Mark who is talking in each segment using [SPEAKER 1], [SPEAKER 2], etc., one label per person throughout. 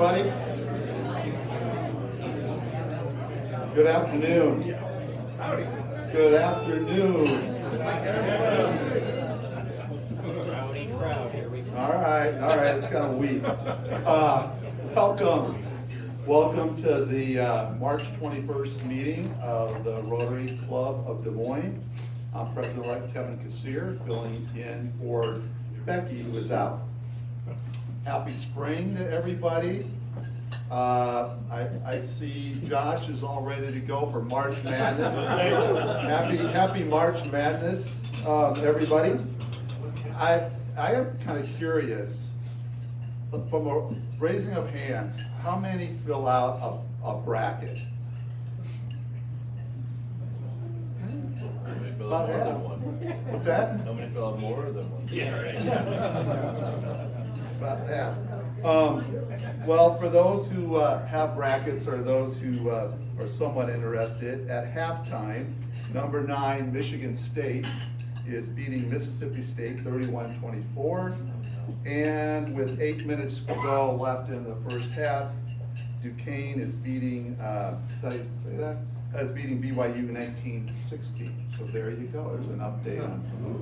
[SPEAKER 1] everybody. Good afternoon.
[SPEAKER 2] Howdy.
[SPEAKER 1] Good afternoon. All right, it's kind of weak. Welcome to the March 21st meeting of the Rotary Club of Des Moines. I'm President-elect Kevin Kassir, filling in for Becky, who is out. Happy spring to everybody. I see Josh is all ready to go for March Madness. Happy March Madness, everybody. I am kind of curious, from a raising of hands, how many fill out a bracket? About half. What's that?
[SPEAKER 2] How many fill out more than one? Yeah, right.
[SPEAKER 1] About half. Well, for those who have brackets or those who are somewhat interested, at halftime, number 9, Michigan State is beating Mississippi State 31-24. And with 8 minutes to go left in the first half, Duquesne is beating, did I say that? Is beating BYU 19-16. So there you go. There's an update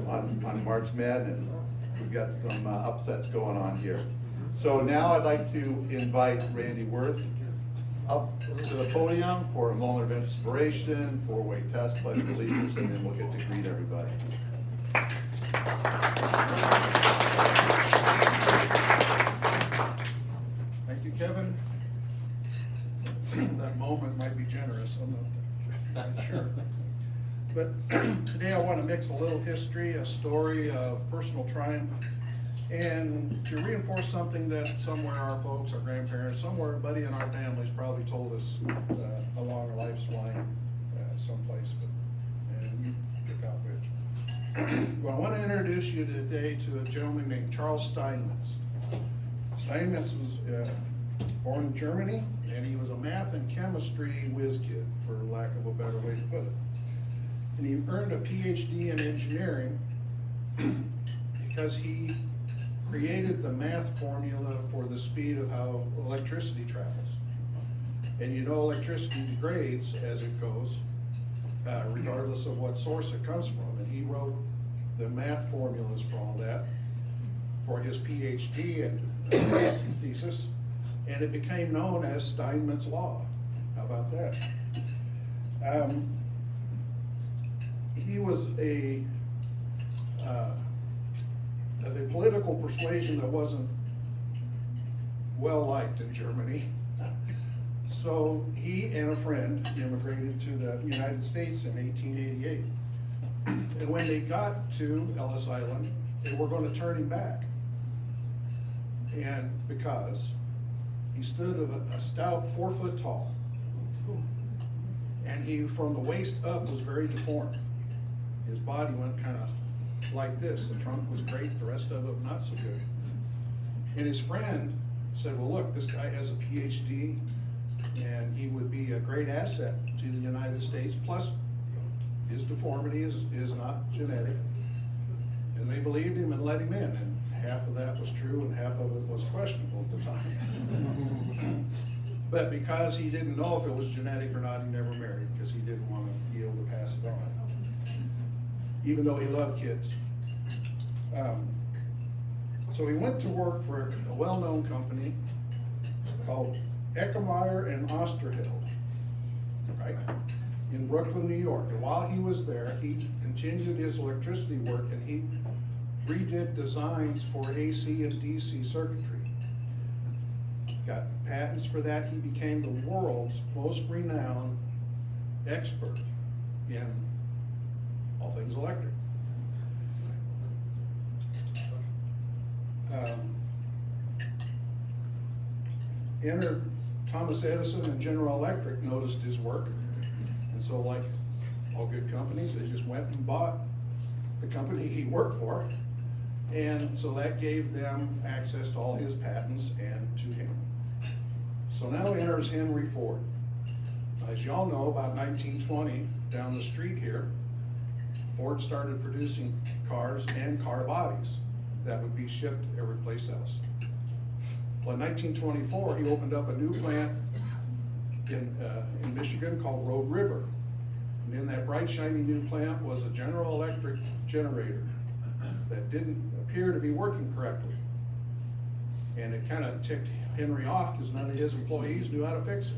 [SPEAKER 1] on March Madness. We've got some upsets going on here. So now I'd like to invite Randy Worth up to the podium for a moment of inspiration, 4-way test, pledge of allegiance, and then we'll get to greet everybody.
[SPEAKER 3] Thank you, Kevin. That moment might be generous, I'm not sure. But today I want to mix a little history, a story of personal triumph, and to reinforce something that somewhere our folks, our grandparents, somewhere a buddy in our family's probably told us along our life's line someplace, and you pick out which. Well, I want to introduce you today to a gentleman named Charles Steinmetz. Steinmetz was born in Germany, and he was a math and chemistry whiz kid, for lack of a better way to put it. And he earned a PhD in engineering because he created the math formula for the speed of how electricity travels. And you know electricity degrades as it goes, regardless of what source it comes from. And he wrote the math formulas for all that for his PhD and thesis, and it became known as Steinmetz's law. How about that? He was of a political persuasion that wasn't well liked in Germany. So he and a friend immigrated to the United States in 1888. And when they got to Ellis Island, they were going to turn him back. And because he stood a stout 4 foot tall, and he, from the waist up, was very deformed. His body went kind of like this. The trunk was great, the rest of it not so good. And his friend said, well, look, this guy has a PhD, and he would be a great asset to the United States, plus his deformity is not genetic. And they believed him and let him in, and half of that was true and half of it was questionable at the time. But because he didn't know if it was genetic or not, he never married, because he didn't want to be able to pass it on, even though he loved kids. So he went to work for a well-known company called Eckemeyer and Osterheld, right, in Brooklyn, New York. And while he was there, he continued his electricity work, and he redid designs for AC and DC circuitry. Got patents for that. He became the world's most renowned expert in all things electric. Enter Thomas Edison and General Electric noticed his work, and so, like all good companies, they just went and bought the company he worked for, and so that gave them access to all his patents and to him. So now enters Henry Ford. As y'all know, about 1920, down the street here, Ford started producing cars and car bodies that would be shipped every place else. Well, in 1924, he opened up a new plant in Michigan called Road River. And in that bright, shiny new plant was a General Electric generator that didn't appear to be working correctly. And it kind of ticked Henry off because none of his employees knew how to fix it.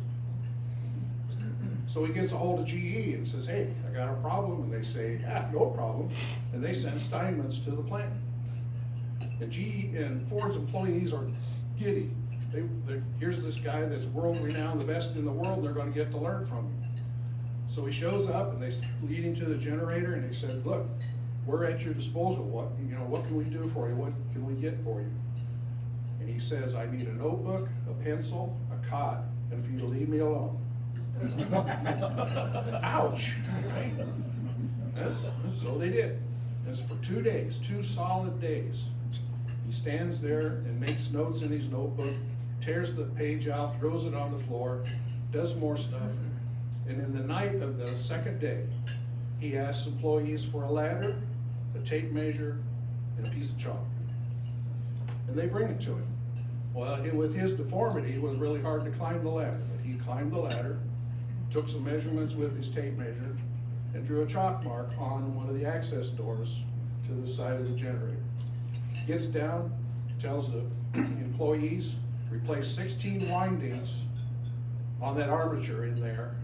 [SPEAKER 3] So he gets a hold of GE and says, hey, I got a problem. And they say, no problem. And they send Steinmetz to the plant. And GE and Ford's employees are giddy. Here's this guy that's world renowned, the best in the world, and they're going to get to learn from him. So he shows up and they lead him to the generator and they said, look, we're at your disposal. What can we do for you? What can we get for you? And he says, I need a notebook, a pencil, a cot, and for you to leave me alone. Ouch, right? So they did. It's for 2 days, 2 solid days. He stands there and makes notes in his notebook, tears the page out, throws it on the floor, does more stuff. And in the night of the second day, he asks employees for a ladder, a tape measure, and a piece of chalk. And they bring it to him. Well, with his deformity, it was really hard to climb the ladder. But he climbed the ladder, took some measurements with his tape measure, and drew a chalk mark on one of the access doors to the side of the generator. Gets down, tells the employees, replace 16 windings on that armature in there,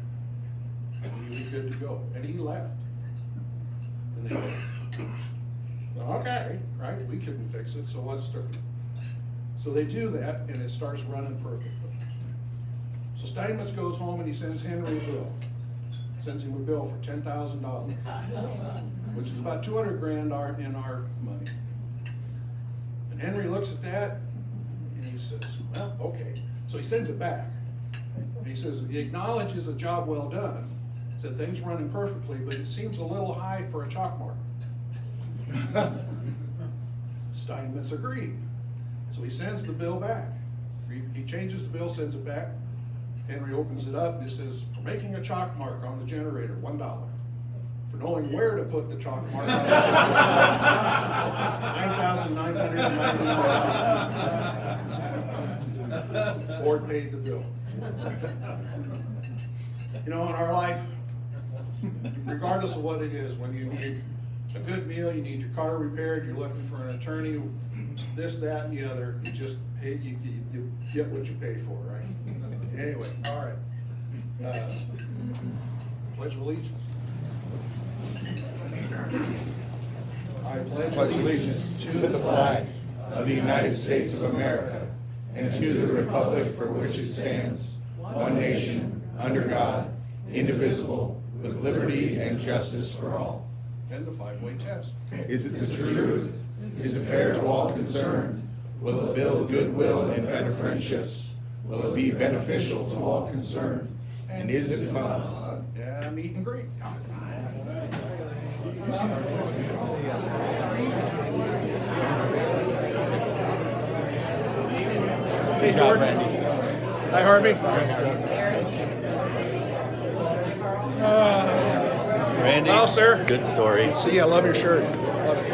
[SPEAKER 3] and you'll be good to go. And he left. And they go, okay, right, we couldn't fix it, so let's start. So they do that, and it starts running perfectly. So Steinmetz goes home and he sends Henry a bill. Sends him a bill for $10,000, which is about 200 grand in our money. And Henry looks at that and he says, well, okay. So he sends it back. And he says, he acknowledges a job well done, said things running perfectly, but it seems a little high for a chalk mark. Steinmetz agreed. So he sends the bill back. He changes the bill, sends it back. Henry opens it up and it says, for making a chalk mark on the generator, $1. For knowing where to put the chalk mark on $9,999. Ford paid the bill. You know, in our life, regardless of what it is, when you need a good meal, you need your car repaired, you're looking for an attorney, this, that, and the other, you just pay, you get what you pay for, right? Anyway, all right. Pledge of allegiance. I
[SPEAKER 4] pledge allegiance to the flag of the United States of America and to the republic for which it stands, one nation, under God, indivisible, with liberty and justice for all.
[SPEAKER 3] And the 5-way test.
[SPEAKER 4] Is it the truth? Is it fair to all concerned? Will it build goodwill and better friendships? Will it be beneficial to all concerned? And is it fun?
[SPEAKER 3] Yeah, meet and greet. Hey, Jordan. Hi, Harvey.
[SPEAKER 5] Randy,
[SPEAKER 3] well, sir.
[SPEAKER 5] good story.
[SPEAKER 3] See, I love your shirt. Love it.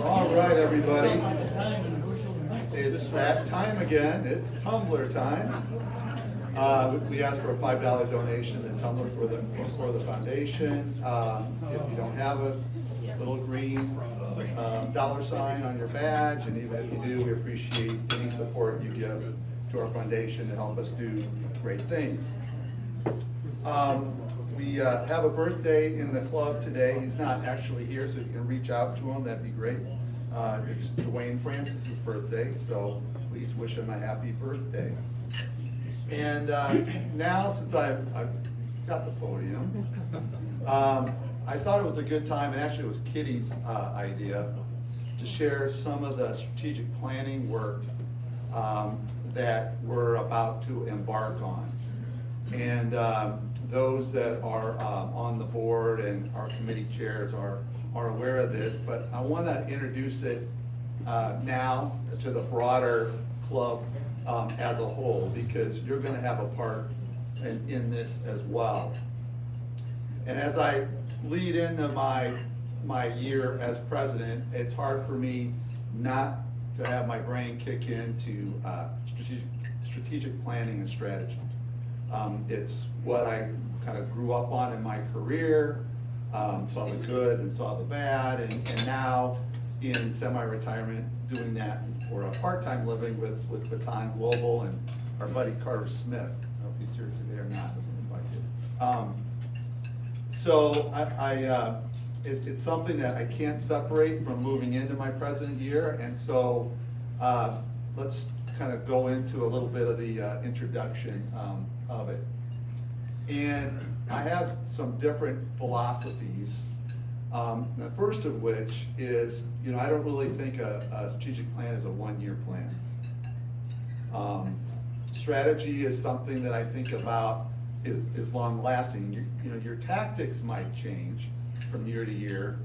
[SPEAKER 1] All right, everybody. It's that time again. It's tumbler time. We asked for a $5 donation in tumbler for the foundation. If you don't have a little green $sign on your badge, and even if you do, we appreciate any support you give to our foundation to help us do great things. We have a birthday in the club today. He's not actually here, so you can reach out to him, that'd be great. It's Dwayne Francis's birthday, so please wish him a happy birthday. And now, since I've got the podium, I thought it was a good time, and actually it was Kitty's idea, to share some of the strategic planning work that we're about to embark on. And those that are on the board and our committee chairs are aware of this, but I want to introduce it now to the broader club as a whole, because you're going to have a part in this as well. And as I lead into my year as president, it's hard for me not to have my brain kick into strategic planning and strategy. It's what I kind of grew up on in my career, saw the good and saw the bad, and now in semi-retirement doing that for a part-time living with Baton Global and our buddy Carter Smith. I don't know if he's here today or not, doesn't look like it. So it's something that I can't separate from moving into my present year, and so let's kind of go into a little bit of the introduction of it. And I have some different philosophies. The first of which is, I don't really think a strategic plan is a one-year plan. Strategy is something that I think about is long-lasting. Your tactics might change from year to year,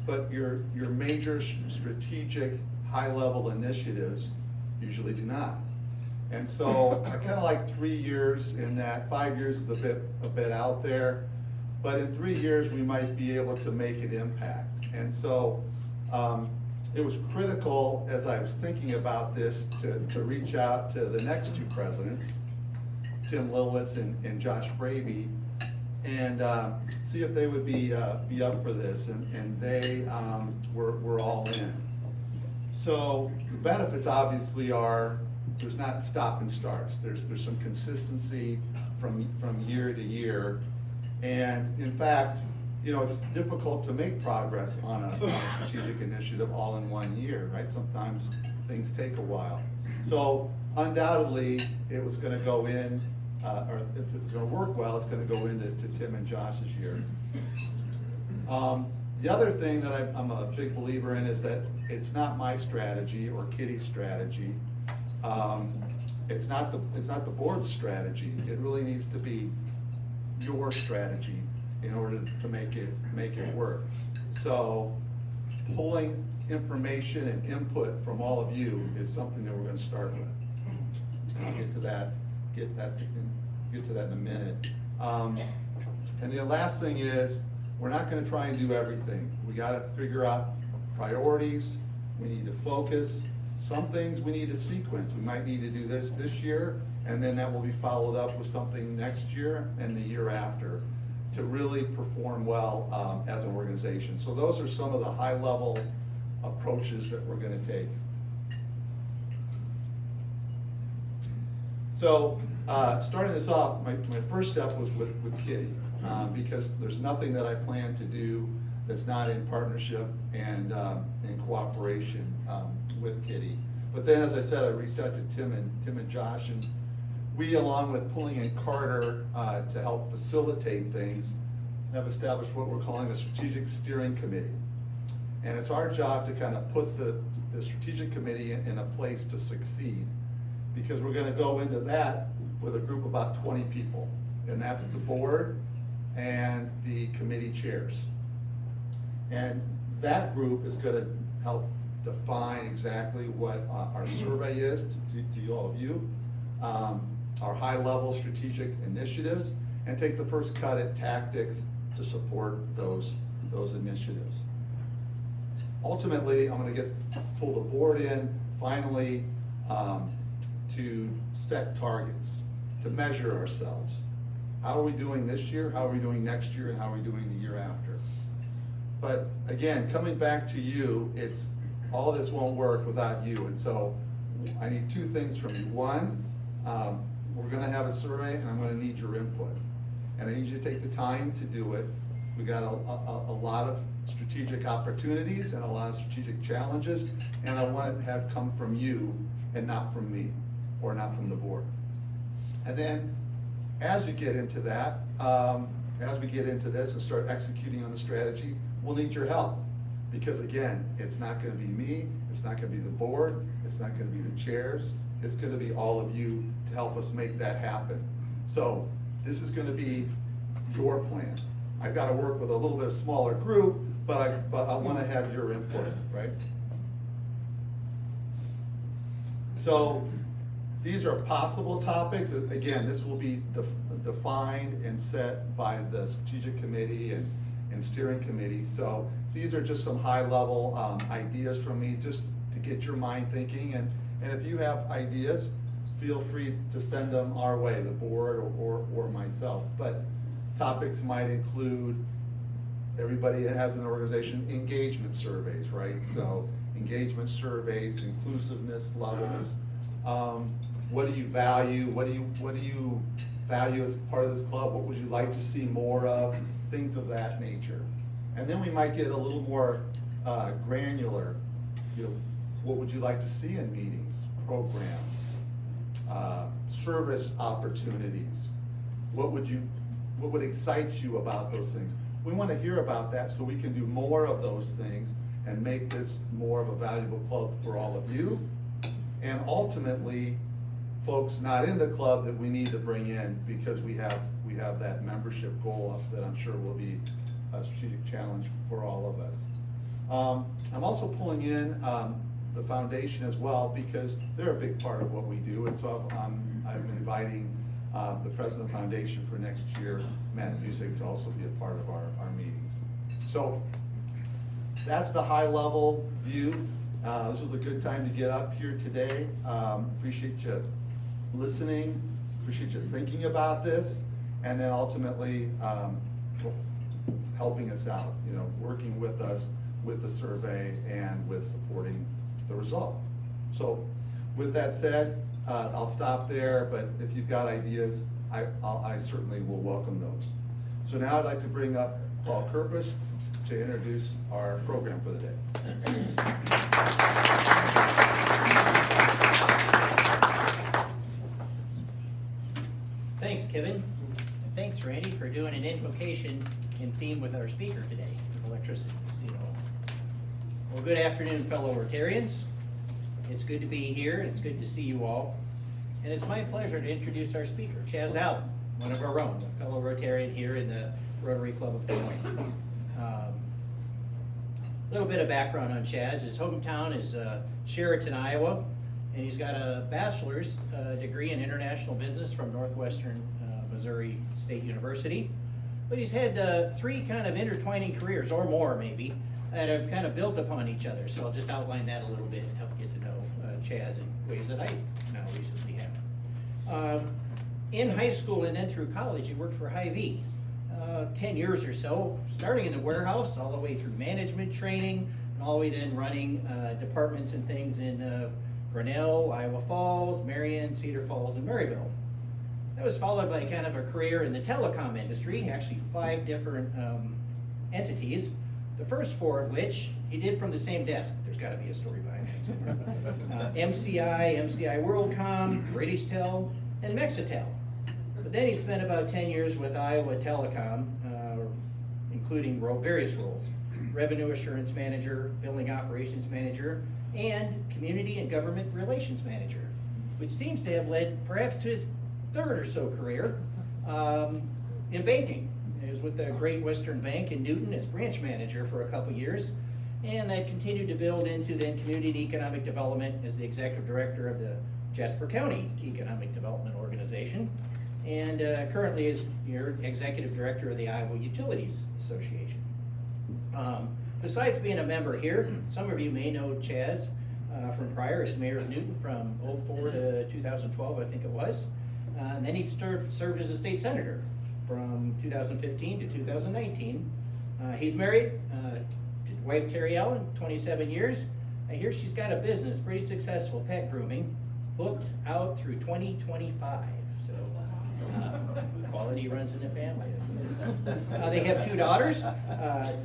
[SPEAKER 1] but your major strategic high-level initiatives usually do not. And so I kind of like 3 years in that. 5 years is a bit out there, but in 3 years we might be able to make an impact. And so it was critical as I was thinking about this to reach out to the next two presidents, Tim Lilwitz and Josh Braby, and see if they would be up for this, and they were all in. So the benefits obviously are there's not stop and starts. There's some consistency from year to year, and in fact, it's difficult to make progress on a strategic initiative all in 1 year, right? Sometimes things take a while. So undoubtedly, it was going to go in, or if it's going to work well, it's going to go into Tim and Josh's year. The other thing that I'm a big believer in is that it's not my strategy or Kitty's strategy. It's not the board's strategy. It really needs to be your strategy in order to make it work. So pulling information and input from all of you is something that we're going to start with. And I'll get to that in a minute. And the last thing is, we're not going to try and do everything. We got to figure out priorities. We need to focus. Some things we need to sequence. We might need to do this year, and then that will be followed up with something next year and the year after to really perform well as an organization. So those are some of the high-level approaches that we're going to take. So starting this off, my first step was with Kitty, because there's nothing that I plan to do that's not in partnership and in cooperation with Kitty. But then, as I said, I reached out to Tim and Josh, and we, along with pulling in Carter to help facilitate things, have established what we're calling a strategic steering committee. And it's our job to kind of put the strategic committee in a place to succeed, because we're going to go into that with a group of about 20 people, and that's the board and the committee chairs. And that group is going to help define exactly what our survey is to all of you, our high-level strategic initiatives, and take the first cut at tactics to support those initiatives. Ultimately, I'm going to pull the board in finally to set targets, to measure ourselves. How are we doing this year? How are we doing next year? And how are we doing the year after? But again, coming back to you, it's all this won't work without you. And so I need two things from you. One, we're going to have a survey, and I'm going to need your input. and I need you to take the time to do it. We got a lot of strategic opportunities and a lot of strategic challenges, and I want to have come from you and not from me, or not from the board. And then, as you get into that, as we get into this and start executing on the strategy, we'll need your help. Because again, it's not gonna be me, it's not gonna be the board, it's not gonna be the chairs, it's gonna be all of you to help us make that happen. So, this is gonna be your plan. I've gotta work with a little bit smaller group, but I wanna have your input, right? So, these are possible topics. Again, this will be defined and set by the strategic committee and steering committee. So these are just some high level ideas from me, just to get your mind thinking. And if you have ideas, feel free to send them our way, the board or myself. But topics might include, everybody that has an organization, engagement surveys, right? So engagement surveys, inclusiveness levels. What do you value? What do you value as part of this club? What would you like to see more of? Things of that nature. And then we might get a little more granular. You know, what would you like to see in meetings, programs, service opportunities? What would excite you about those things? We want to hear about that so we can do more of those things and make this more of a valuable club for all of you. And ultimately, folks not in the club that we need to bring in, because we have that membership goal that I'm sure will be a strategic challenge for all of us. I'm also pulling in the foundation as well, because they're a big part of what we do, and so I'm inviting the president of the foundation for next year, Matt Busick, to also be a part of our meetings. So that's the high level view. This was a good time to get up here today. Appreciate you listening, appreciate you thinking about this, and then ultimately helping us out, you know, working with us with the survey and with supporting the result. So with that said, I'll stop there, but if you've got ideas, I certainly will welcome those. So now I'd like to bring up Paul Kerpus to introduce our program for the day.
[SPEAKER 5] Thanks, Kevin. And thanks, Randy, for doing an invocation in theme with our speaker today, electricity. Well, good afternoon, fellow Rotarians. It's good to be here, and it's good to see you all. And it's my pleasure to introduce our speaker, Chaz Allen, one of our own, a fellow Rotarian here in the Rotary Club of Des Moines. A little bit of background on Chaz. His hometown is Sheraton, Iowa, and he's got a bachelor's degree in international business from Northwestern Missouri State University. But he's had three kind of intertwining careers, or more maybe, that have kind of built upon each other. So I'll just outline that a little bit and help get to know Chaz in ways that I now recently have. In high school and then through college, he worked for Hy-Vee. 10 years or so, starting in the warehouse, all the way through management training, and all the way then running departments and things in Grinnell, Iowa Falls, Marion, Cedar Falls, and Maryville. That was followed by kind of a career in the telecom industry, actually 5 different entities, the first 4 of which he did from the same desk. There's got to be a story behind that somewhere. MCI WorldCom, British Tel, and Mexitel. But then he spent about 10 years with Iowa Telecom, including various roles: Revenue Assurance Manager, Billing Operations Manager, and Community and Government Relations Manager, which seems to have led perhaps to his 3rd or so career in banking. He was with the Great Western Bank in Newton as branch manager for a couple years, and that continued to build into then Community and Economic Development as the executive director of the Jasper County Economic Development Organization, and currently is your executive director of the Iowa Utilities Association. Besides being a member here, some of you may know Chaz from prior as mayor of Newton from 2004 to 2012, I think it was. And then he served as a state senator from 2015 to 2019. He's married to wife Terry Allen, 27 years. I hear she's got a business, pretty successful, pet grooming, booked out through 2025. So Quality runs in the family. They have 2 daughters,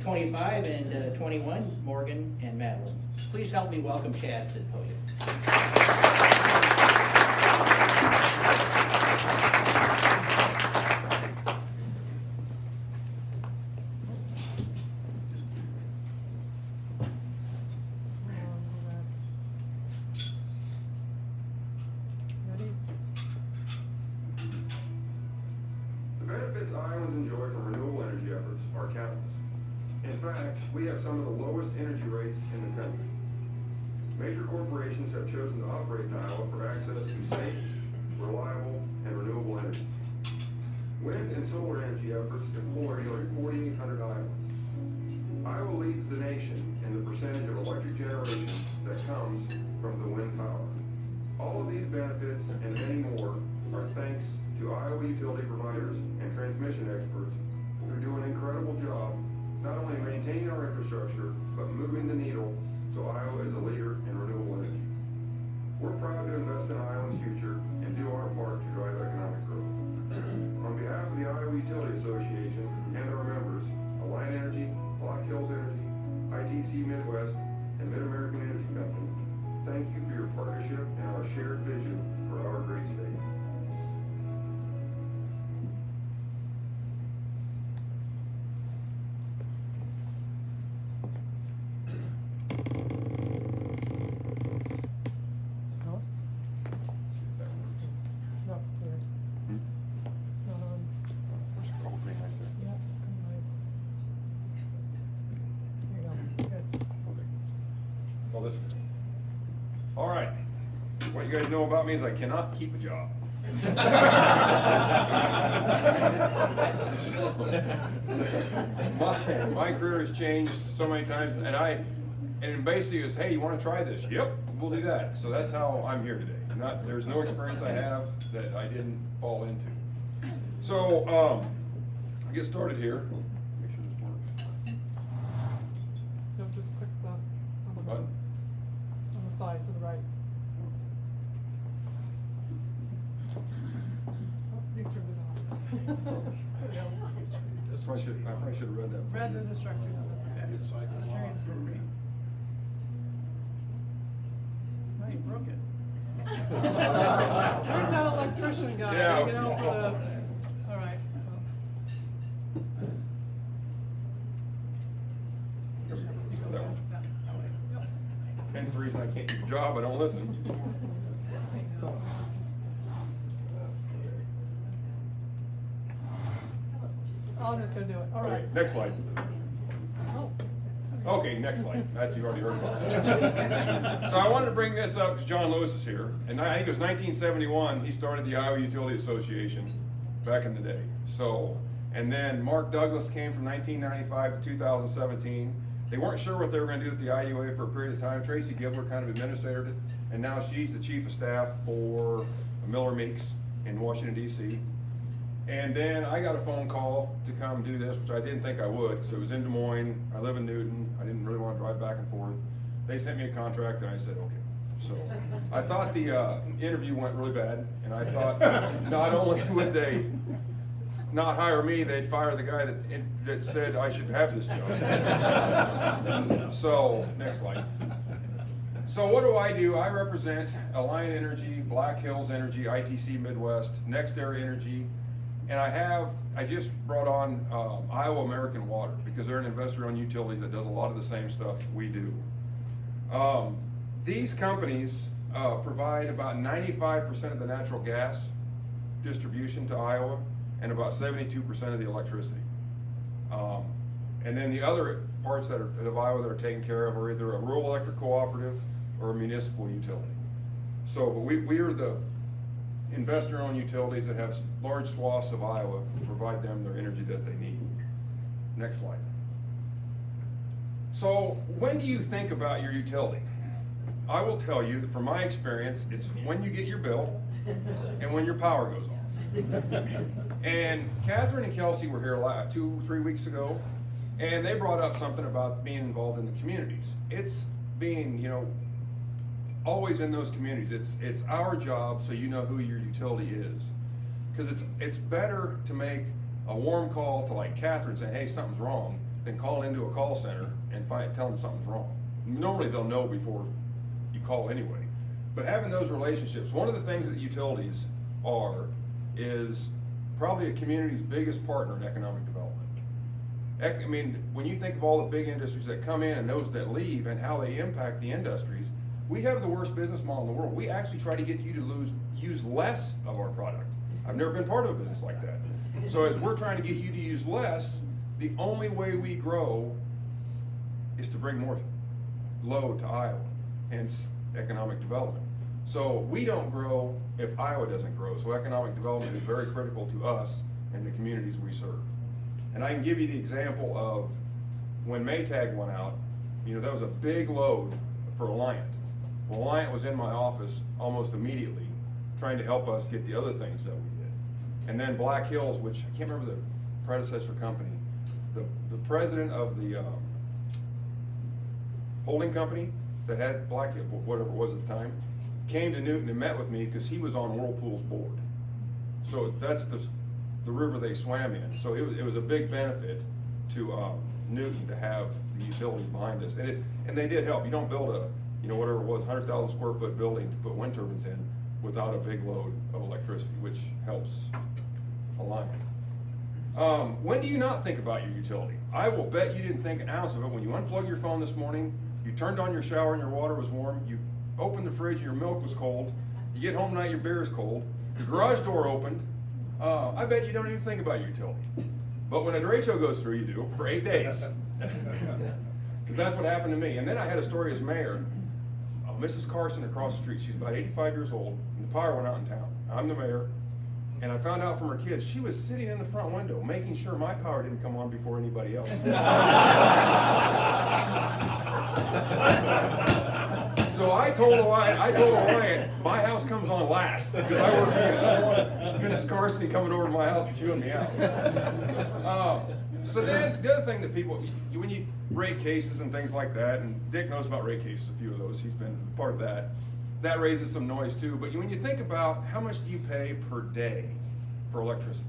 [SPEAKER 5] 25 and 21, Morgan and Madeline. Please help me welcome Chaz to the podium.
[SPEAKER 6] The benefits Iowans enjoy from renewable energy efforts are countless. In fact, we have some of the lowest energy rates in the country. Major corporations have chosen to operate in Iowa for access to safe, reliable, and renewable energy. Wind and solar energy efforts employ nearly 4,800 Iowans. Iowa leads the nation in the percentage of electric generation that comes from the wind power. All of these benefits and many more are thanks to Iowa utility providers and transmission experts who do an incredible job not only maintaining our infrastructure, but moving the needle so Iowa is a leader in renewable energy. We're proud to invest in Iowa's future and do our part to drive economic growth. On behalf of the Iowa Utility Association and our members, Alliant Energy, Black Hills Energy, ITC Midwest, and Mid-American Energy Company, thank you for your partnership and our shared vision for our great state.
[SPEAKER 7] No, weird. It's not on. Yeah, there you go, good.
[SPEAKER 6] Well, this. All right. What you guys know about me is I cannot keep a job. My career has changed so many times, and basically it was, hey, you want to try this? Yep, we'll do that. So that's how I'm here today. There's no experience I have that I didn't fall into. So I'll get started here. Make sure this works.
[SPEAKER 7] No, just click the, on the
[SPEAKER 6] Button.
[SPEAKER 7] on the side to the right. Must be turned it off. There we go.
[SPEAKER 6] I probably should have read that.
[SPEAKER 7] Read the instructions, no, that's okay. Terry's gonna read. No, you broke it. Where's that electrician guy?
[SPEAKER 6] Yeah.
[SPEAKER 7] You can help with all right.
[SPEAKER 6] That one. Hence the reason I can't keep a job, I don't listen.
[SPEAKER 7] I'm just gonna do it, all right.
[SPEAKER 6] Okay, next slide.
[SPEAKER 7] Oh.
[SPEAKER 6] Okay, next slide. That you already heard about. So I wanted to bring this up because John Lewis is here, and I think it was 1971. He started the Iowa Utility Association back in the day. So, and then Mark Douglas came from 1995 to 2017. They weren't sure what they were going to do at the IUA for a period of time. Tracy Gibler kind of administrated it, and now she's the chief of staff for Miller Meeks in Washington, D.C. And then I got a phone call to come do this, which I didn't think I would, because it was in Des Moines. I live in Newton. I didn't really want to drive back and forth. They sent me a contract, and I said, okay. So I thought the interview went really bad, and I thought not only would they not hire me, they'd fire the guy that said I should have this job. So, next slide. So what do? I represent Alliant Energy, Black Hills Energy, ITC Midwest, NextEra Energy, and I just brought on Iowa American Water because they're an investor-owned utility that does a lot of the same stuff we do. These companies provide about 95% of the natural gas distribution to Iowa and about 72% of the electricity. And then the other parts of Iowa that are taken care of are either a rural electric cooperative or a municipal utility. So, but we are the investor-owned utilities that have large swaths of Iowa to provide them their energy that they need. Next slide. So when do you think about your utility? I will tell you that from my experience, it's when you get your bill and when your power goes off. And Catherine and Kelsey were here 2-3 weeks ago, and they brought up something about being involved in the communities. It's being, always in those communities. It's our job so you know who your utility is. Because it's better to make a warm call to like Catherine saying, hey, something's wrong, than calling into a call center and tell them something's wrong. Normally they'll know before you call anyway. But having those relationships, one of the things that utilities is probably a community's biggest partner in economic development. I mean, when you think of all the big industries that come in and those that leave and how they impact the industries, we have the worst business model in the world. We actually try to get you to use less of our product. I've never been part of a business like that. So as we're trying to get you to use less, the only way we grow is to bring more load to Iowa, hence economic development. So we don't grow if Iowa doesn't grow. So economic development is very critical to us and the communities we serve. And I can give you the example of when Maytag went out, that was a big load for Alliant. Well, Alliant was in my office almost immediately trying to help us get the other things that we did. And then Black Hills, which I can't remember the predecessor company, the president of the holding company that had Black Hills, whatever it was at the time, came to Newton and met with me because he was on Whirlpool's board. So that's the river they swam in. So it was a big benefit to Newton to have the utilities behind us. And they did help. You don't build a, whatever it was, 100,000 square foot building to put wind turbines in without a big load of electricity, which helps Alliant. When do you not think about your utility? I will bet you didn't think an ounce of it when you unplugged your phone this morning, you turned on your shower and your water was warm, you opened the fridge and your milk was cold, you get home tonight, your beer is cold, your garage door opened. I bet you don't even think about your utility. But when a derecho goes through, you do, for 8 days. Because that's what happened to me. And then I had a story as mayor. Mrs. Carson across the street, she's about 85 years old, and the power went out in town. I'm the mayor, and I found out from her kids, she was sitting in the front window making sure my power didn't come on before anybody else. So I told Alliant, my house comes on last, because I work here. I don't want Mrs. Carson coming over to my house and chewing me out. So then, the other thing that people, when you rate cases and things like that, and Dick knows about rate cases, a few of those, he's been part of that raises some noise too. But when you think about how much do you pay per day for electricity?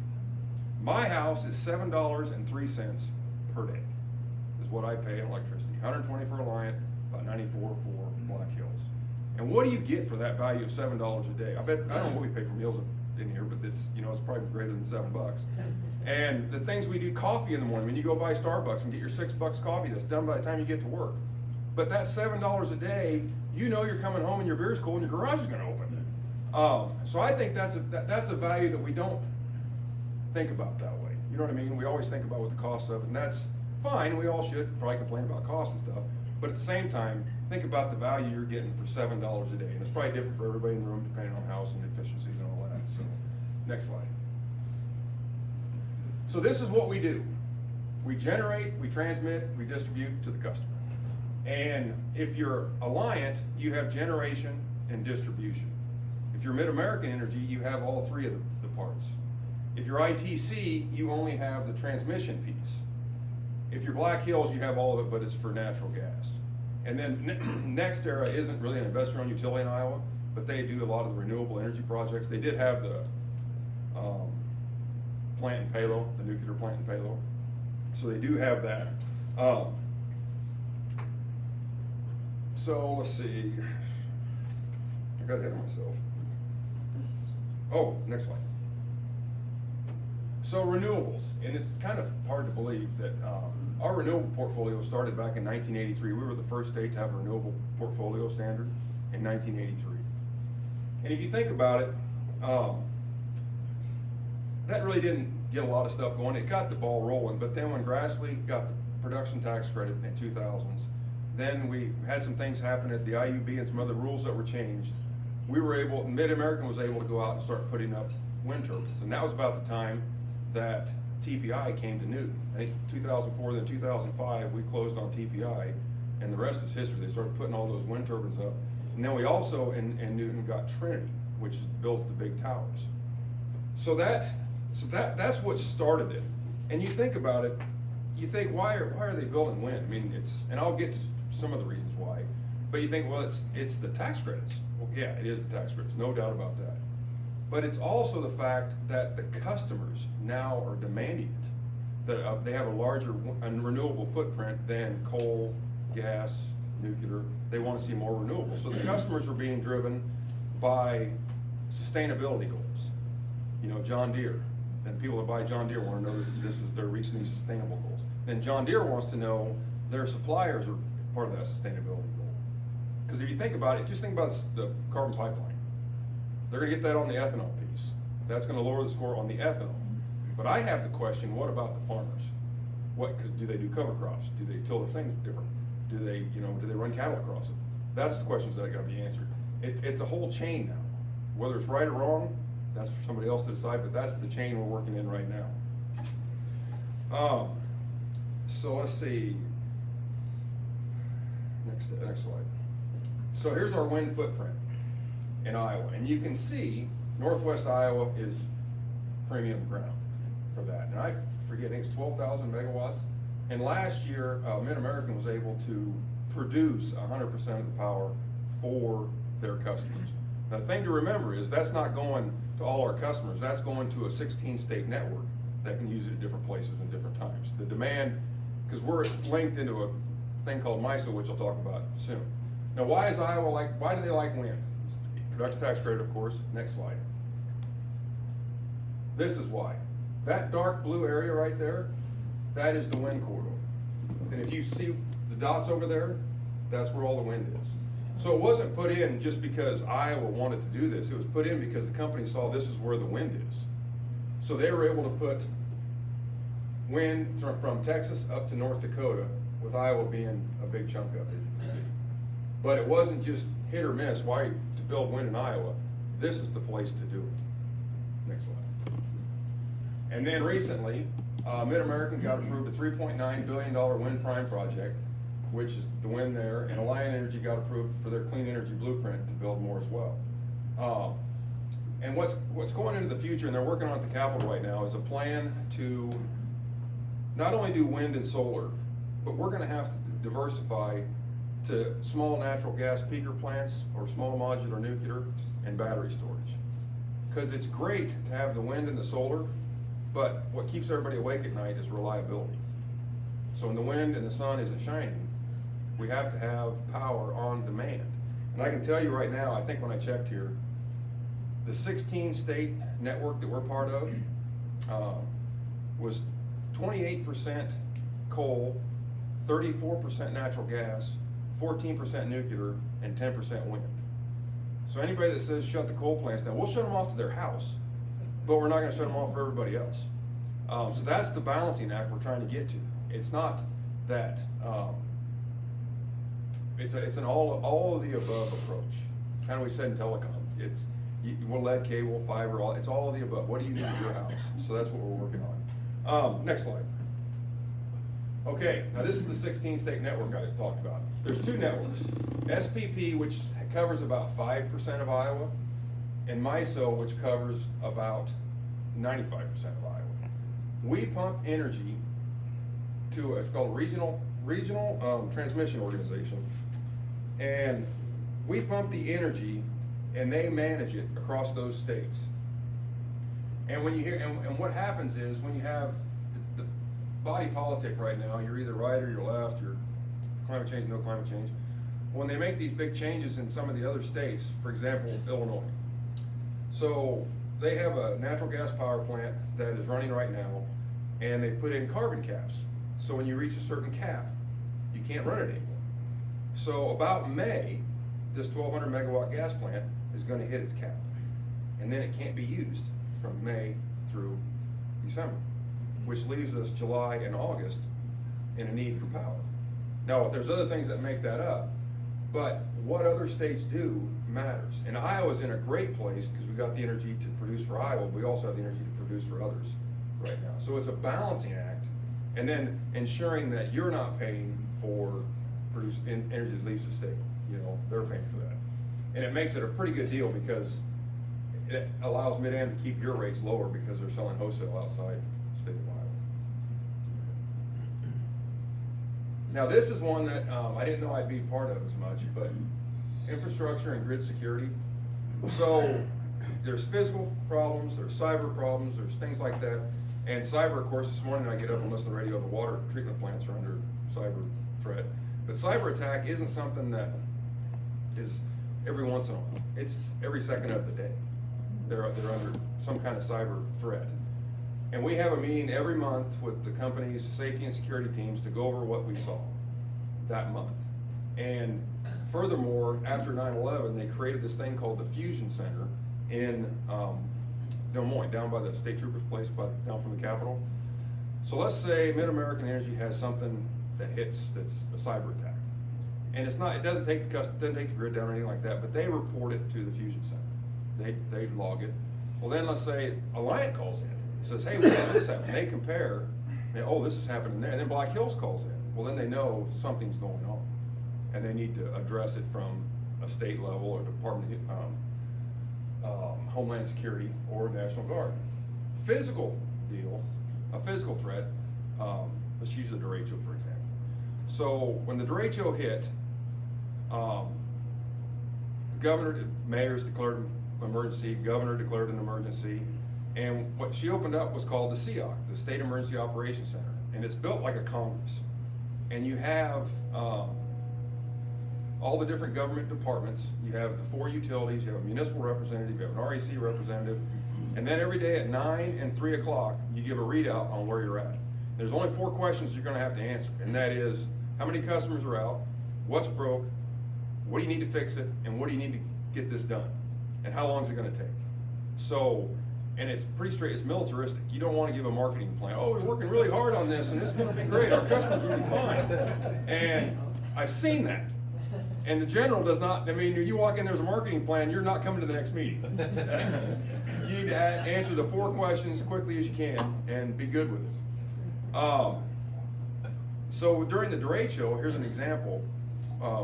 [SPEAKER 6] My house is $7.03 per day, is what I pay in electricity. 120 for Alliant, about 94 for Black Hills. And what do you get for that value of $7 a day? I don't know what we pay for meals in here, but it's probably greater than $7. And the things we do, coffee in the morning, when you go buy Starbucks and get your $6 coffee, that's done by the time you get to work. But that $7 a day, you're coming home and your beer's cold and your garage is gonna open. So I think that's a value that we don't think about that way. You know what I mean? We always think about what the cost of it, and that's fine. We all should probably complain about costs and stuff. But at the same time, think about the value you're getting for $7 a day. And it's probably different for everybody in the room depending on house and efficiencies and all that. So, next slide. So this is what we do. We generate, we transmit, we distribute to the customer. And if you're Alliant, you have generation and distribution. If you're Mid-American Energy, you have all three of the parts. If you're ITC, you only have the transmission piece. If you're Black Hills, you have all of it, but it's for natural gas. And then NextEra isn't really an investor-owned utility in Iowa, but they do a lot of the renewable energy projects. They did have the plant in Palo, the nuclear plant in Palo. So they do have that. So let's see. I got ahead of myself. Oh, next slide. So renewables, and it's kind of hard to believe that our renewable portfolio started back in 1983. We were the first state to have a renewable portfolio standard in 1983. And if you think about it, that really didn't get a lot of stuff going. It got the ball rolling, but then when Grassley got the production tax credit in 2000s, then we had some things happen at the IUB and some other rules that were changed. Mid-American was able to go out and start putting up wind turbines. And that was about the time that TPI came to Newton. I think 2004, then 2005, we closed on TPI, and the rest is history. They started putting all those wind turbines up. And then we also, in Newton, got Trinity, which builds the big towers. So that's what started it. And you think about it, you think, why are they building wind? I mean, and I'll get to some of the reasons why, but you think, well, it's the tax credits. Well, yeah, it is the tax credits, no doubt about that. But it's also the fact that the customers now are demanding it. That they have a larger and renewable footprint than coal, gas, nuclear. They want to see more renewables. So the customers are being driven by sustainability goals. You know, John Deere, and people that buy John Deere want to know that they're reaching these sustainable goals. Then John Deere wants to know their suppliers are part of that sustainability goal. Because if you think about it, just think about the carbon pipeline. They're going to get that on the ethanol piece. That's going to lower the score on the ethanol. But I have the question, what about the farmers? Because do they do cover crops? Do they till their things different? Do they run cattle across it? That's the questions that got to be answered. It's a whole chain now. Whether it's right or wrong, that's for somebody else to decide, but that's the chain we're working in right now. So let's see. Next slide. So here's our wind footprint in Iowa. And you can see Northwest Iowa is premium ground for that. And I forget, I think it's 12,000 megawatts. And last year, Mid-American was able to produce 100% of the power for their customers. Now, the thing to remember is that's not going to all our customers. That's going to a 16-state network that can use it at different places and different times. The demand, because we're linked into a thing called MISO, which I'll talk about soon. Now, why do they like wind? Production tax credit, of course. Next slide. This is why. That dark blue area right there, that is the wind corridor. And if you see the dots over there, that's where all the wind is. So it wasn't put in just because Iowa wanted to do this. It was put in because the company saw this is where the wind is. So they were able to put wind from Texas up to North Dakota, with Iowa being a big chunk of it. But it wasn't just hit or miss. Why to build wind in Iowa? This is the place to do it. Next slide. And then recently, Mid-American got approved a $3.9 billion wind prime project, which is the wind there, and Alliant Energy got approved for their clean energy blueprint to build more as well. And what's going into the future, and they're working on at the Capitol right now, is a plan to not only do wind and solar, but we're going to have to diversify to small natural gas peaker plants or small modular nuclear and battery storage. Because it's great to have the wind and the solar, but what keeps everybody awake at night is reliability. So when the wind and the sun isn't shining, we have to have power on demand. And I can tell you right now, I think when I checked here, the 16-state network that we're part of was 28% coal, 34% natural gas, 14% nuclear, and 10% wind. So anybody that says shut the coal plants down, we'll shut them off to their house, but we're not going to shut them off for everybody else. So that's the balancing act we're trying to get to. It's not that, it's an all of the above approach. Kind of we said in telecom, we'll lead cable, fiber, it's all of the above. What do you need at your house? So that's what we're working on. Next slide. Okay, now this is the 16-state network I talked about. There's two networks. SPP, which covers about 5% of Iowa, and MISO, which covers about 95% of Iowa. We pump energy to it's called regional transmission organization, and we pump the energy, and they manage it across those states. And when you hear, and what happens is when you have the body politic right now, you're either right or you're left, you're climate change, no climate change. When they make these big changes in some of the other states, for example, Illinois. So they have a natural gas power plant that is running right now, and they put in carbon caps. So when you reach a certain cap, you can't run it anymore. So about May, this 1,200 megawatt gas plant is going to hit its cap. And then it can't be used from May through December, which leaves us July and August in a need for power. Now, there's other things that make that up, but what other states do matters. And Iowa's in a great place because we got the energy to produce for Iowa, but we also have the energy to produce for others right now. So it's a balancing act, and then ensuring that you're not paying for energy that leaves the state. You know, they're paying for that. And it makes it a pretty good deal because it allows Mid-Am to keep your rates lower because they're selling wholesale outside the state of Iowa. Now this is one that I didn't know I'd be part of as much, but infrastructure and grid security. So there's physical problems, there's cyber problems, there's things like that. And cyber, of course, this morning I get up and listen to the radio, the water treatment plants are under cyber threat. But cyber attack isn't something that is every once in a while. It's every second of the day. They're under some kind of cyber threat. And we have a meeting every month with the company's safety and security teams to go over what we saw that month. And furthermore, after 9/11, they created this thing called the Fusion Center in Des Moines, down by the State Troopers place, down from the Capitol. So let's say Mid-American Energy has something that hits that's a cyber attack. And it doesn't take the grid down or anything like that, but they report it to the Fusion Center. They log it. Well, then let's say Alliant calls in and says, hey, we had this happen. They compare, oh, this is happening there. And then Black Hills calls in. Well, then they know something's going on. And they need to address it from a state level or Department of Homeland Security or National Guard. Physical deal, a physical threat, let's use the derecho, for example. So when the derecho hit, the mayor's declared an emergency, governor declared an emergency, and what she opened up was called the SEOC, the State Emergency Operations Center, and it's built like a Congress. And you have all the different government departments, you have the 4 utilities, you have a municipal representative, you have an REC representative, and then every day at 9 and 3 o'clock, you give a readout on where you're at. There's only 4 questions you're gonna have to answer, and that is, how many customers are out, what's broke, what do you need to fix it, and what do you need to get this done, and how long is it gonna take? So, and it's pretty straight, it's militaristic. You don't wanna give a marketing plan, oh, we're working really hard on this, and it's gonna be great, our customers will be fine. And I've seen that. And the general does not, I mean, you walk in, there's a marketing plan, you're not coming to the next meeting. You need to answer the 4 questions as quickly as you can and be good with it. So during the derecho, here's an example.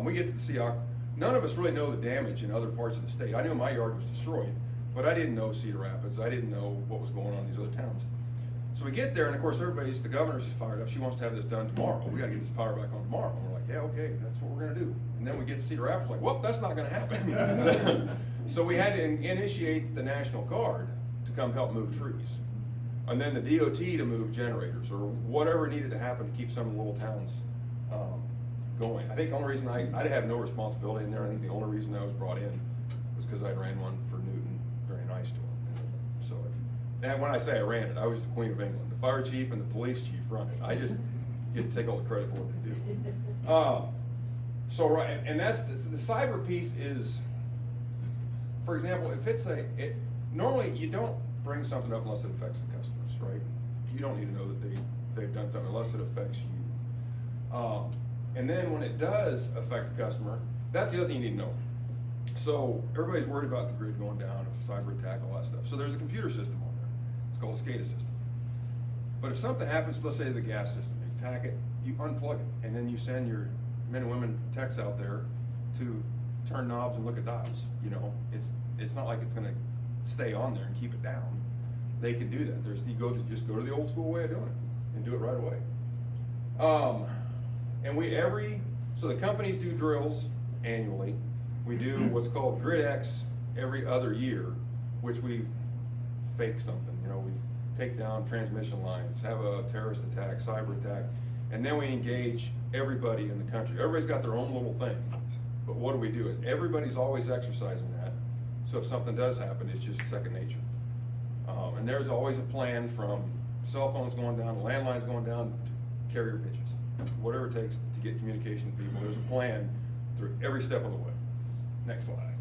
[SPEAKER 6] We get to the SEOC. None of us really know the damage in other parts of the state. I knew my yard was destroyed, but I didn't know Cedar Rapids. I didn't know what was going on in these other towns. So we get there, and of course, the governor's fired up. She wants to have this done tomorrow. We gotta get this power back on tomorrow. And we're like, yeah, okay, that's what we're gonna do. And then we get to Cedar Rapids, like, whoop, that's not gonna happen. So we had to initiate the National Guard to come help move trees. And then the DOT to move generators, or whatever needed to happen to keep some of the little towns going. I think the only reason I have no responsibility in there, I think the only reason I was brought in was because I ran one for Newton during an ice storm. So, and when I say I ran it, I was the Queen of England. The fire chief and the police chief run it. I just get to take all the credit for what they do. So right, and that's the cyber piece is, for example, if it's normally you don't bring something up unless it affects the customers, right? You don't need to know that they've done something unless it affects you. And then when it does affect the customer, that's the other thing you need to know. So everybody's worried about the grid going down, if cyber attack, all that stuff. So there's a computer system on there. It's called a SCADA system. But if something happens, let's say the gas system, you attack it, you unplug it, and then you send your men and women techs out there to turn knobs and look at dials. You know, it's not like it's gonna stay on there and keep it down. They can do that. Just go to the old school way of doing it and do it right away. And so the companies do drills annually. We do what's called GridX every other year, which we fake something. You know, we take down transmission lines, have a terrorist attack, cyber attack, and then we engage everybody in the country. Everybody's got their own little thing, but what do we do? Everybody's always exercising that. So if something does happen, it's just second nature. And there's always a plan from cell phones going down, landlines going down, to carrier pigeons. Whatever it takes to get communication to people, there's a plan through every step of the way. Next slide.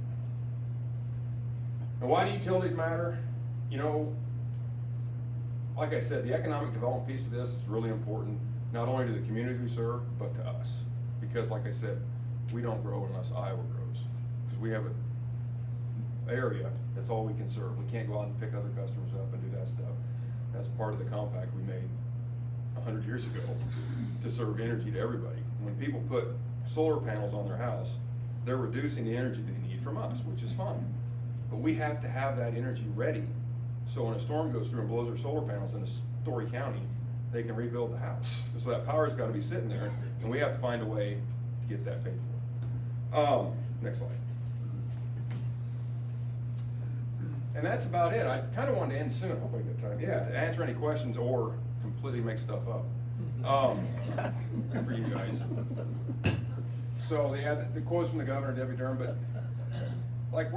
[SPEAKER 6] And why do utilities matter? You know, like I said, the economic development piece of this is really important, not only to the communities we serve, but to us. Because like I said, we don't grow unless Iowa grows. Because we have an area, that's all we can serve. We can't go out and pick other customers up and do that stuff. That's part of the compact we made 100 years ago to serve energy to everybody. When people put solar panels on their house, they're reducing the energy they need from us, which is fine. But we have to have that energy ready. So when a storm goes through and blows their solar panels in Story County, they can rebuild the house. So that power's gotta be sitting there, and we have to find a way to get that paid for. Next slide. And that's about it. I kind of wanted to end soon. I hope I get time. Yeah, to answer any questions or completely make stuff up. For you guys. So they had the quotes from the governor, Debbie Durham, but like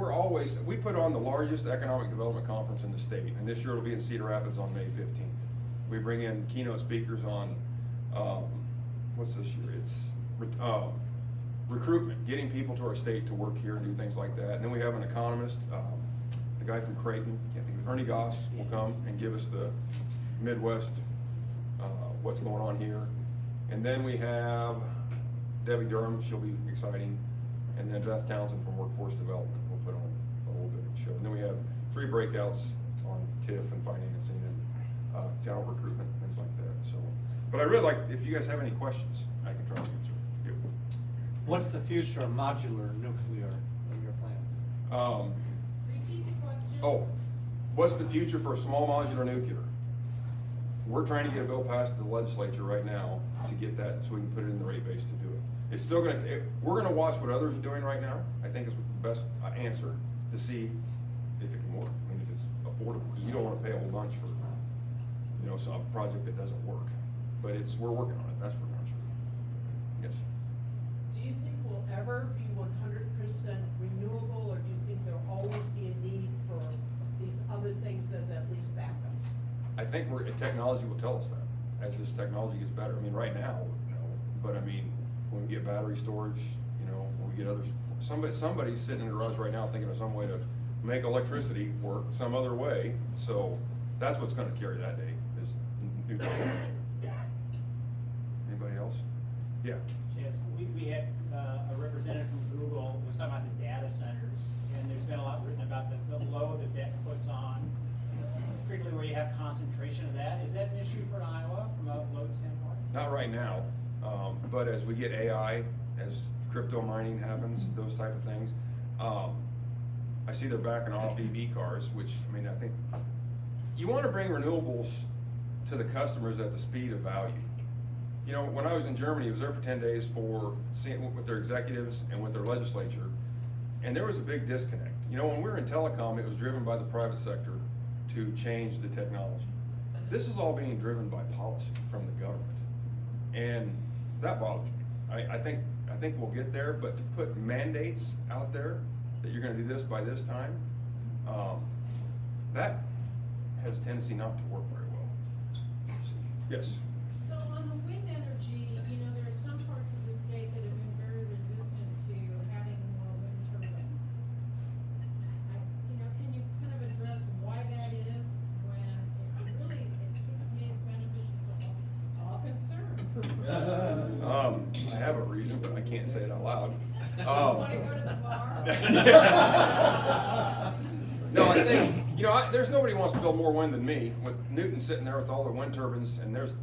[SPEAKER 6] we put on the largest economic development conference in the state, and this year it'll be in Cedar Rapids on May 15th. We bring in keynote speakers on, what's this year? It's recruitment, getting people to our state to work here and do things like that. And then we have an economist, the guy from Creighton, can't think of, Ernie Goss will come and give us the Midwest, what's going on here. And then we have Debbie Durham, she'll be exciting. And then Beth Townsend from Workforce Development will put on a little bit of a show. And then we have 3 breakouts on TIF and financing and talent recruitment, things like that. So, but I really like, if you guys have any questions, I can try to answer. Yep.
[SPEAKER 8] What's the future of modular nuclear in your plan?
[SPEAKER 9] Repeat the question.
[SPEAKER 6] Oh, what's the future for small modular nuclear? We're trying to get a bill passed to the legislature right now to get that so we can put it in the rate base to do it. It's still we're gonna watch what others are doing right now. I think is the best answer to see if it can work. I mean, if it's affordable, because you don't wanna pay a whole bunch for, some project that doesn't work. But we're working on it, that's for darn sure. Yes.
[SPEAKER 9] Do you think we'll ever be 100% renewable, or do you think there'll always be a need for these other things as at least backups?
[SPEAKER 6] I think technology will tell us that as this technology gets better. I mean, right now, but I mean, when we get battery storage, when we get others, somebody's sitting in a garage right now thinking of some way to make electricity work some other way. So that's what's going to carry that day is new technology. Anybody else? Yeah.
[SPEAKER 10] Yes, we had a representative from Google was talking about the data centers, and there's been a lot written about the load that puts on, particularly where you have concentration of that. Is that an issue for Iowa from a load standpoint?
[SPEAKER 6] Not right now, but as we get AI, as crypto mining happens, those type of things, I see they're backing off EV cars, which, I mean, I think you want to bring renewables to the customers at the speed of value. When I was in Germany, I was there for 10 days with their executives and with their legislature, and there was a big disconnect. When we were in telecom, it was driven by the private sector to change the technology. This is all being driven by policy from the government, and that bothers me. I think we'll get there, but to put mandates out there that you're going to do this by this time, that has a tendency not to work very well. Yes.
[SPEAKER 9] So on the wind energy, there are some parts of the state that have been very resistant to having more wind turbines. Can you kind of address why that is when it seems to me it's beneficial to all concerned?
[SPEAKER 6] I have a reason, but I can't say it out loud.
[SPEAKER 9] Want to go to the bar?
[SPEAKER 6] No, I think, there's nobody who wants to build more wind than me, with Newton sitting there with all the wind turbines, and there's,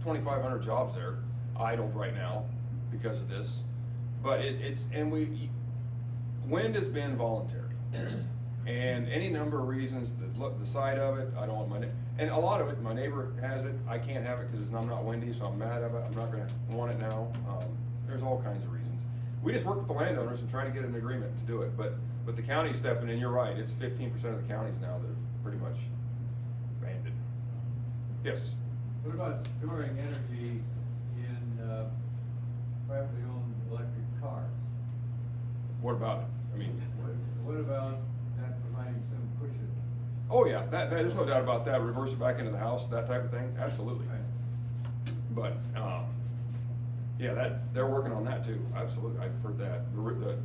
[SPEAKER 6] 2,500 jobs there idled right now because of this. But wind has been voluntary. And any number of reasons, the side of it, I don't want and a lot of it, my neighbor has it, I can't have it because I'm not windy, so I'm mad at it, I'm not gonna want it now. There's all kinds of reasons. We just work with the landowners and try to get an agreement to do it, but the county stepping in, you're right, it's 15% of the counties now that are pretty much banned it. Yes?
[SPEAKER 11] What about storing energy in privately owned electric cars?
[SPEAKER 6] What about it? I mean,
[SPEAKER 11] What about that providing some cushion?
[SPEAKER 6] oh yeah, there's no doubt about that, reverse it back into the house, that type of thing, absolutely. But, yeah, they're working on that too, absolutely, I've heard that.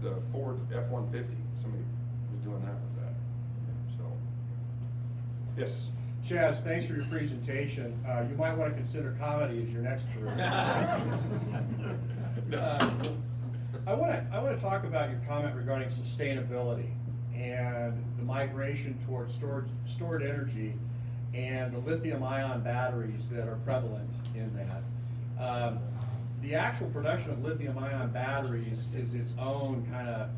[SPEAKER 6] The Ford F-150, somebody was doing that with that, so. Yes?
[SPEAKER 12] Chaz, thanks for your presentation. You might want to consider comedy as your next career. I want to talk about your comment regarding sustainability and the migration towards stored energy and the lithium-ion batteries that are prevalent in that. The actual production of lithium-ion batteries is its own kind of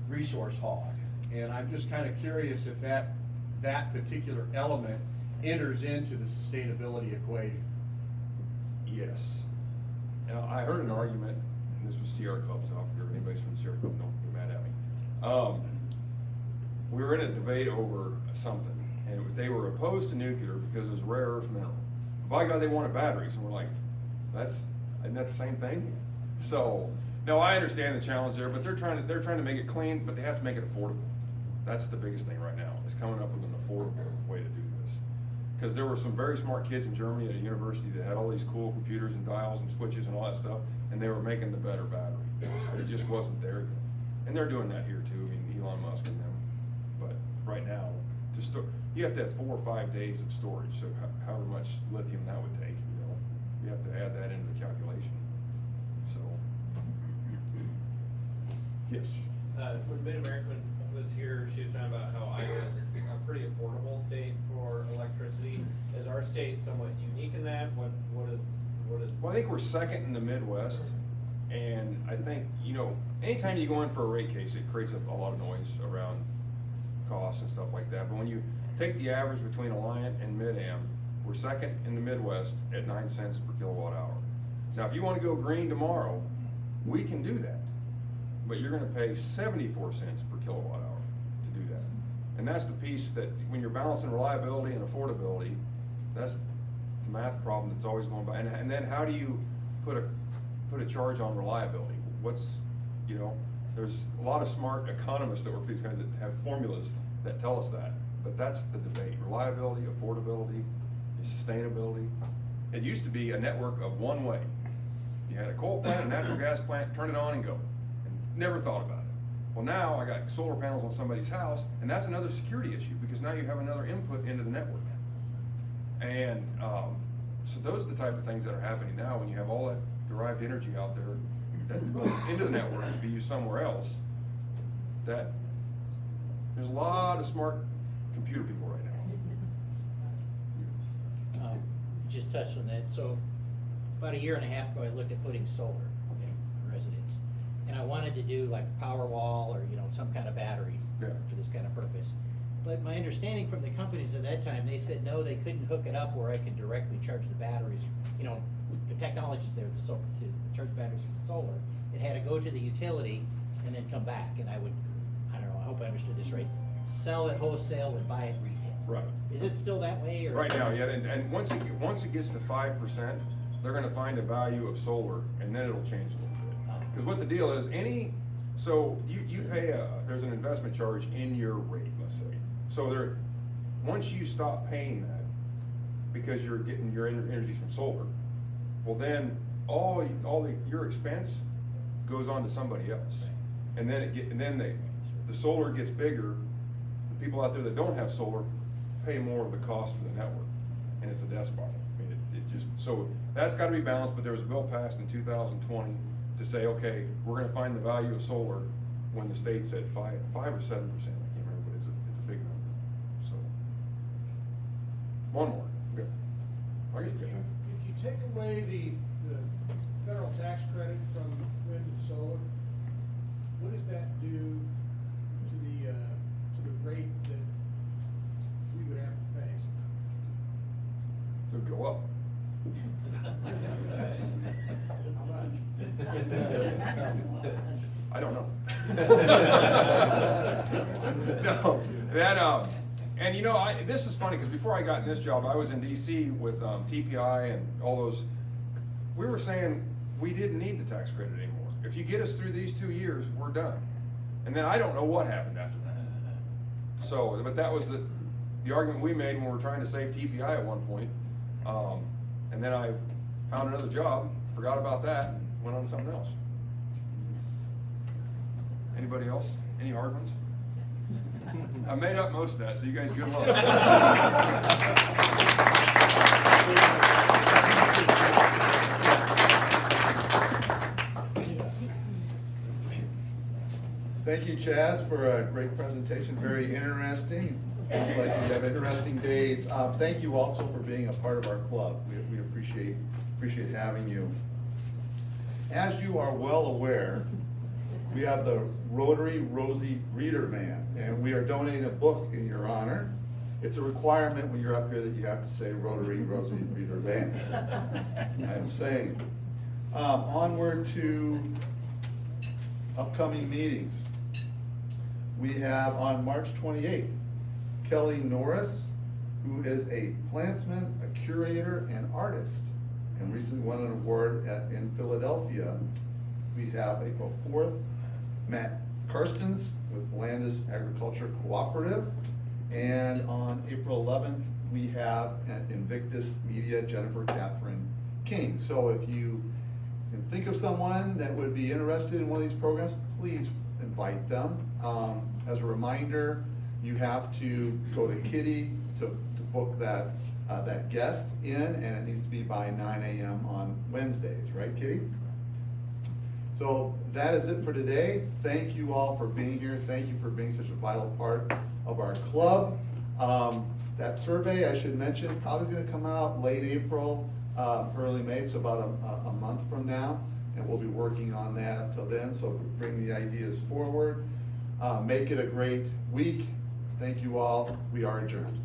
[SPEAKER 12] resource hog, and I'm just kind of curious if that particular element enters into the sustainability equation.
[SPEAKER 6] Yes. Now, I heard an argument, and this was Sierra Club, so if anybody's from Sierra Club, don't get mad at me. we were in a debate over something, and they were opposed to nuclear because it was rare earth mineral. By God, they wanted batteries, and we're like, isn't that the same thing? So, no, I understand the challenge there, but they're trying to make it clean, but they have to make it affordable. That's the biggest thing right now, is coming up with an affordable way to do this. Because there were some very smart kids in Germany at a university that had all these cool computers and dials and switches and all that stuff, and they were making the better battery. It just wasn't there yet. And they're doing that here too, I mean, Elon Musk and them. But right now, to store, you have to have 4 or 5 days of storage, so however much lithium that would take, you know, you have to add that into the calculation. So, yes.
[SPEAKER 13] When Mid-American was here, she was talking about how Iowa's a pretty affordable state for electricity. Is our state somewhat unique in that? What is?
[SPEAKER 6] Well, I think we're second in the Midwest, and I think, you know, anytime you go in for a rate case, it creates a lot of noise around costs and stuff like that. But when you take the average between Alliant and Mid-Am, we're second in the Midwest at 9 cents per kilowatt hour. Now, if you want to go green tomorrow, we can do that, but you're going to pay 74 cents per kilowatt hour to do that. And that's the piece that, when you're balancing reliability and affordability, that's the math problem that's always going by. And then how do you put a charge on reliability? You know, there's a lot of smart economists that work for these guys that have formulas that tell us that, but that's the debate: reliability, affordability, sustainability. It used to be a network of one way. You had a coal plant, a natural gas plant, turn it on and go, and never thought about it. Well, now I got solar panels on somebody's house, and that's another security issue, because now you have another input into the network. And so those are the type of things that are happening now when you have all that derived energy out there that's going into the network to be used somewhere else. That there's a lot of smart computer people right now.
[SPEAKER 5] Just touched on that. So about 1.5 years ago, I looked at putting solar in residence, and I wanted to do like a power wall or, you know, some kind of battery for this kind of purpose. But my understanding from the companies at that time, they said no, they couldn't hook it up where I could directly charge the batteries. You know, the technology's there to charge batteries from the solar. It had to go to the utility and then come back. And I don't know, I hope I understood this right, sell it wholesale and buy it retail.
[SPEAKER 6] Right.
[SPEAKER 5] Is it still that way? Or
[SPEAKER 6] Right now, yeah, and once it gets to 5%, they're gonna find a value of solar, and then it'll change a little bit. Because what the deal is, so you pay there's an investment charge in your rate, let's say. So once you stop paying that, because you're getting your energy from solar, well then your expense goes on to somebody else, and then the solar gets bigger. The people out there that don't have solar pay more of the cost for the network, and it's a death spiral. I mean, so that's got to be balanced. But there was a bill passed in 2020 to say, okay, we're going to find the value of solar when the state's at 5 or 7%. I can't remember, but it's a big number. So one more. Okay. I guess we got time.
[SPEAKER 14] If you take away the federal tax credit from wind and solar, what does that do to the rate that we would have to pay?
[SPEAKER 6] It would go up.
[SPEAKER 14] How much?
[SPEAKER 6] I don't know. No, and you know, this is funny because before I got in this job, I was in DC with TPI and all those. We were saying we didn't need the tax credit anymore. If you get us through these 2 years, we're done. And then I don't know what happened after that. So, but that was the argument we made when we were trying to save TPI at one point. And then I found another job, forgot about that, and went on to something else. Anybody else? Any hard ones? I made up most of that, so you guys good luck.
[SPEAKER 1] Thank you, Chaz, for a great presentation. Very interesting. Sounds like you have interesting days. Thank you also for being a part of our club. We appreciate having you. As you are well aware, we have the Rotary Rosie Reader Van, and we are donating a book in your honor. It's a requirement when you're up here that you have to say Rotary Rosie Reader Van. I am saying. Onward to upcoming meetings. we have on March 28th, Kelly Norris, who is a plantsman, a curator, and artist, and recently won an award in Philadelphia. We have April 4th, Matt Karstens with Landis Agriculture Cooperative. And on April 11th, we have at Invictus Media, Jennifer Catherine King. So if you can think of someone that would be interested in one of these programs, please invite them. As a reminder, you have to go to Kitty to book that guest in, and it needs to be by 9 a.m. on Wednesdays, right, Kitty? So that is it for today. Thank you all for being here. Thank you for being such a vital part of our club. That survey, I should mention, probably is going to come out late April, early May, so about a month from now, and we'll be working on that up till then, so bring the ideas forward. Make it a great week. Thank you all. We are adjourned.